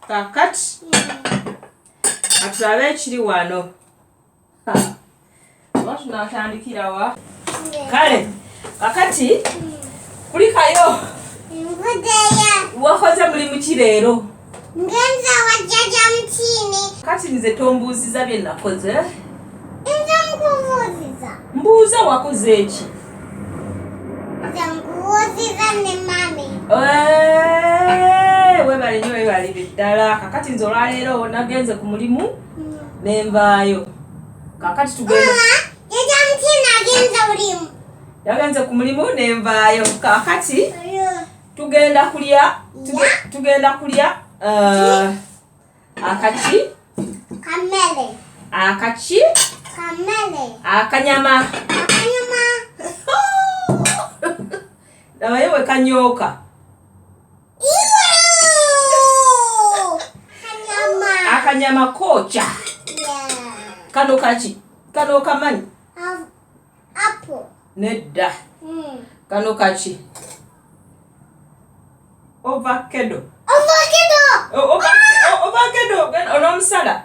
Kakati atulabe ekiri wano. Oba tunatandikira wa? Kale kakati kulikayo wakoze mulimu ki leero? Ngenza wajjaja mutini. Kati nze tombuuziza bye nakoze. Nze nkubuuziza. Mbuuza wakoze eki? Nze nkubuuziza ne mami. Webale nnyo webalire ddala. Kakati nze olwaleero nagenze ku mulimu nenvaayo. Kakati tugenda. Jjaja mutini agenze mulimu. Yagenze ku mulimu nenvaayo. Kakati tugenda kulya akaki kamere. Akaki Kamere. akanyama. Nabayo we kanyooka. Kanyama. Akanyama kocha. Kano kaki? Kano kamanyi? Apple. Nedda. Kano kaki? Ovacado. Ovacado. Onomusala.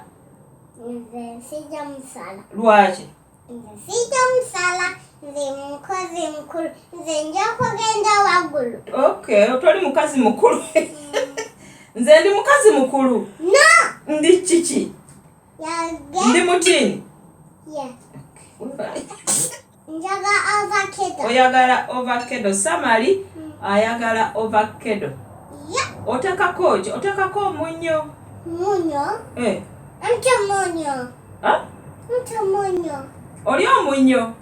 Nze sijja musala. Lwaki? Nze sijja musala. Nze mukozi mukulu. Nze nja kugenda waggulu. Okay, toli mukazi mukulu. Nze ndi mukazi mukulu. No. Ndi kiki? Ndi mutini. Yeah. Njaga avocado. Oyagala ovacado. Samali ayagala ovacado. Yeah. Otekako ki? Otekako omunyo. Munyo. Nti munyo. Nti munyo. Oli omunyo?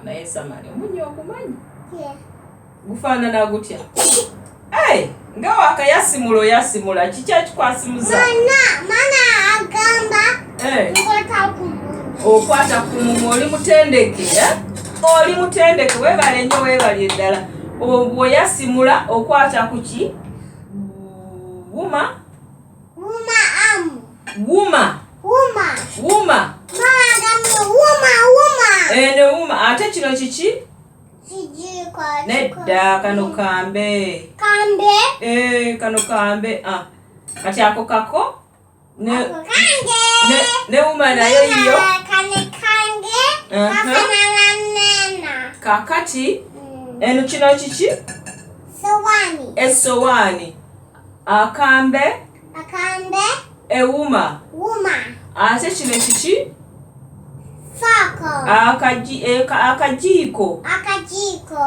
Naye Samali omunyo ogumanyi? Yeah. Gufaanana gutya? Nga wakayasimula oyasimula kiki ekikwasimuza? Mana agamba nkwata ku mumwa. Okwata ku mumwa oli mutendeke. Oli mutendeke webale nnyo webalye ddala. Bw'oyasimula okwata ku ki? Wuma. Mama agambye wuma. Ne wuma. Ate kino kiki? Kijiko. Nedda kano kambe. Kambe? Kano kambe. Kati ako kako? Ne wuma nayo yiyo? Kane kange. Kafanana nena. Kakati eno kino kiki? Sowani. Essowaani. Akambe. Ewuma. Ate kino kiki? Fako.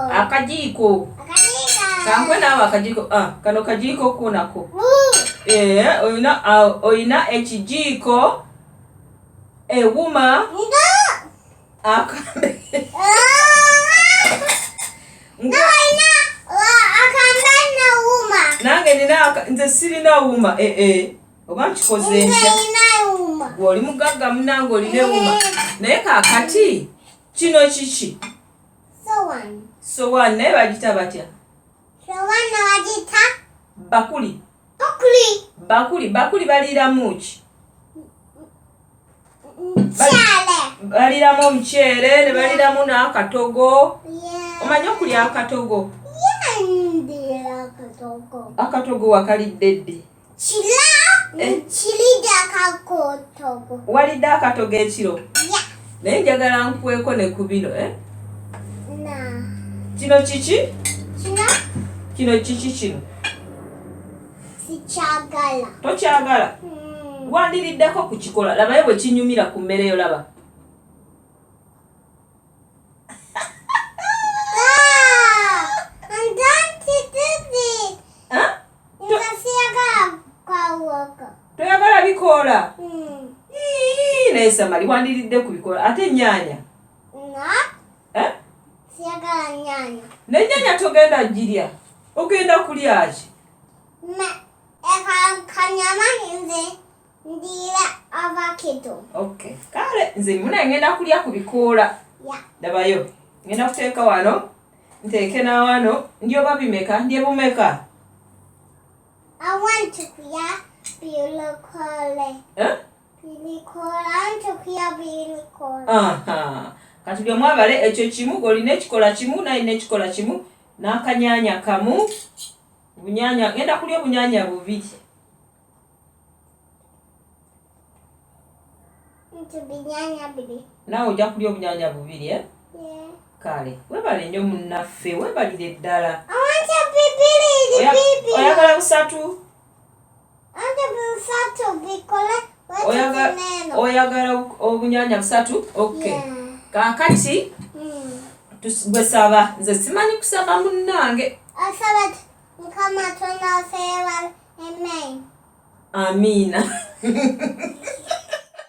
Akajiiko. Kankwe naawe akajiiko. Kano kajiiko ko nako. Oyina ekijiiko, ewuma, akambe. Nange nze sirina wuma. Oba nkikoze ntya? Oli mugagga munange olina ewuma. Naye kaakati kino kiki? Sowaani. Naye bagita batya? Bakuli. Bakuli baliiramu ki? Baliiramu omuceere ne baliiramu n'akatogo. Omanyi okulya akatogo? Akatogo wakalidde ddi? Walidde akatogo ekiro? Naye njagala nkuweeko ne ku bino. Kino kiki? Kino kiki kino? Sikyagala. Tokyagala? Wandiriddeko kukikola. Labayo bwe kinyumira ku mmere yo laba. Toyagala bikoola? Naye Samali wandiridde ku bikoola. Ate ennyaanya? Siyagala nnyaanya. N'ennyaanya togenda girya? Ogenda kulya ki? Kanyama nze ndiira avocado. Okay. Kale nze muna ngenda kulya ku bikoola. Labayo. Ngenda kuteeka wano. Nteeke na wano. Ndyoba bimeka? Ndye bumeka? I want to kulya bilikole. Bilikole. I want to kulya bilikole. Kati bwe mwabale ekyo kimu olina ekikola kimu naye n'ekikola kimu n'akanyaanya kamu Bunyanya, ngenda kulya bunyanya bubiri. Binyanya bibiri. Naawe ojja kulya obunyanya bubiri, Yeah. Kale, webale nnyo munnaffe, webalire ddala. I want a bibiri, bibiri. Oyagala busatu? I want a busatu because Oyagala obunyanya busatu? Okay. Yeah. Kaakati gwe saba, nze simanyi kusaba munnange. Asaba Mukama Katonda afeebala. Amen. Amiina.